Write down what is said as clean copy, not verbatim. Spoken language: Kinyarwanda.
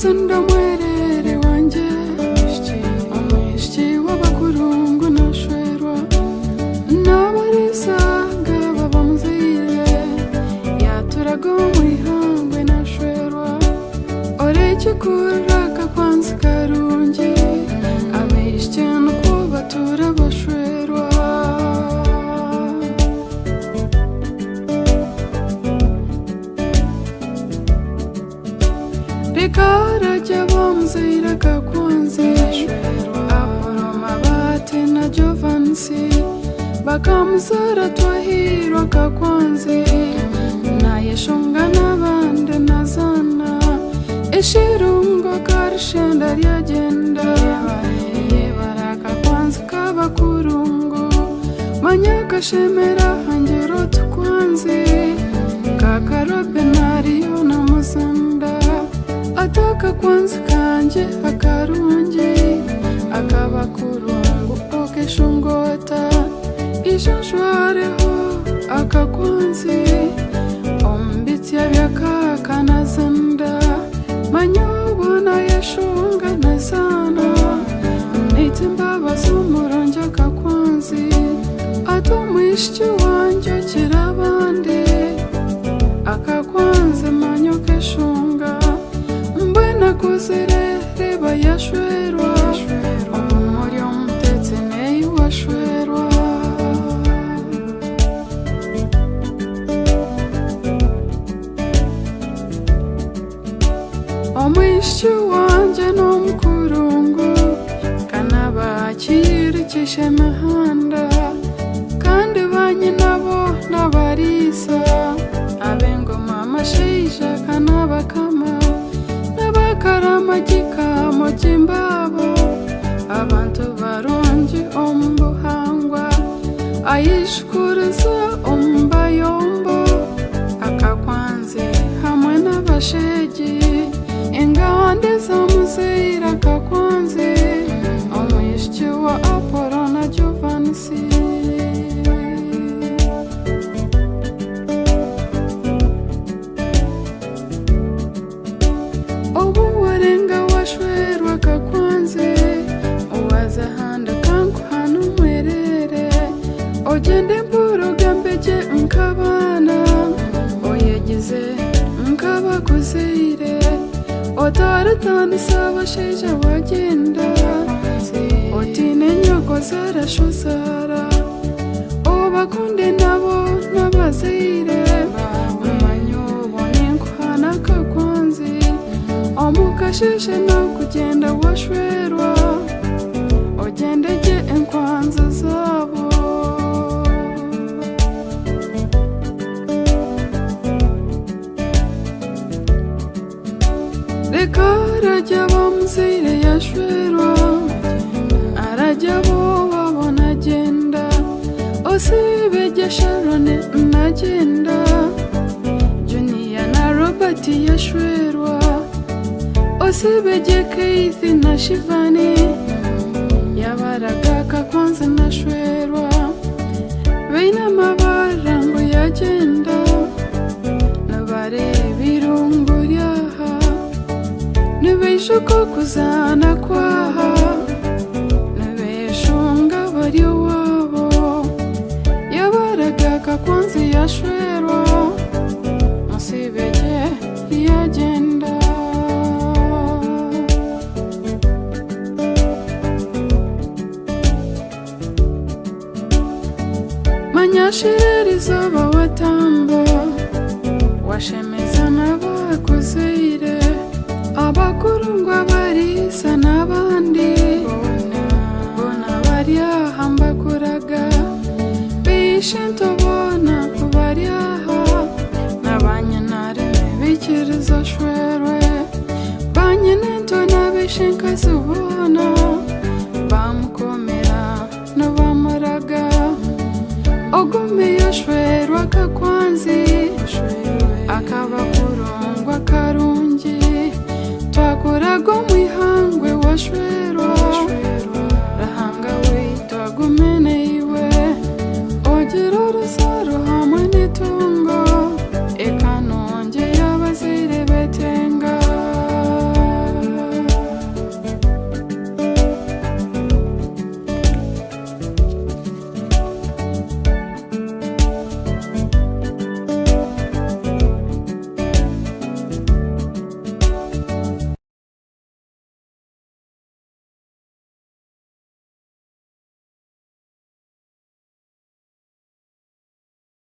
Zunda mwerere wanje Omwishiki w'abakurungu nashwerwa N'abarisanga baba muzire Yaturaga mwihangwe nashwerwa Orekikuraga kwanza karungi Abishiki nuko batura bashwerwa Rikaraja bamuzira kakwanzi Aporoma bate na Jovansi Bakamuzara twahirwa kakwanzi Nayeshonga n'abandi nazana Ishirungo karishenda ryagenda Yebara kakwanzi k'abakurungu Manyakashemera hangero tukwanzi Kakarobe nariyo na Muzanda Ataka kwanza kanje akarungi Akabakurungu okeshungota Ishanshwareho akakwanzi Ombitya byakaka nazanda Manyobona yashunga nazana Nitimba z'umuronja kakwanzi Atomwishiki wanje kirabande Akakwanzi manyokeshunga Mbwena kuzire reba yashwerwa Omumuri omutetse neyi washwerwa Omwishiki wanje n'omukurungu Kanaba kiyirikisha emihanda Kandi banyinabo n'abarisa Ab'engoma amashaija kanabakama N'abakaramagika mu kimbabo Abantu barungi omu buhangwa Ayishukuriza omu bayombo Akakwanzi hamwe n'abashegi Engande z'amuzira akakwanzi Omwishiki wa Apollo na Jovansi Obu warenga washwerwa kakwanzi Uwaza handa kanku hanu mwerere Ogende mburuga mbeje nkabana Oyegize nkabakuzire Otaratandisa abashaija wagenda Otine nyoko zarashozara Obakunde nabo n'abazaire Umanyobone nkuhana kakwanzi Omukashishe nakugenda washwerwa Ogendege enkwanza zabo Reka arajya bamuzire yashwerwa Arajya bo babona agenda Osibege Sharon nagenda Junior na Robert yashwerwa Osibege Keith na Shivani Yabaraga kakwanza nashwerwa Beina mabara ngo yagenda Nabareba irungu ryaha Nibeshuko kuzana kwaha Nibeshunga bari wabo Yabaraga kakwanzi yashwerwa Musibege yagenda Manyashireri zoba watamba Washemeza n'abakuzeire Abakurungu abarisa n'abandi Bona baryaha mbakuraga Bishe ntobona baryaha N'abanyanareme bikiriza shwerwe Banyine ntona bishe nkazibona Bamukomera n'abamuraga Ogume yashwerwa kakwanzi Akabakurungu akarungi Twakuraga mwihangwe washwerwa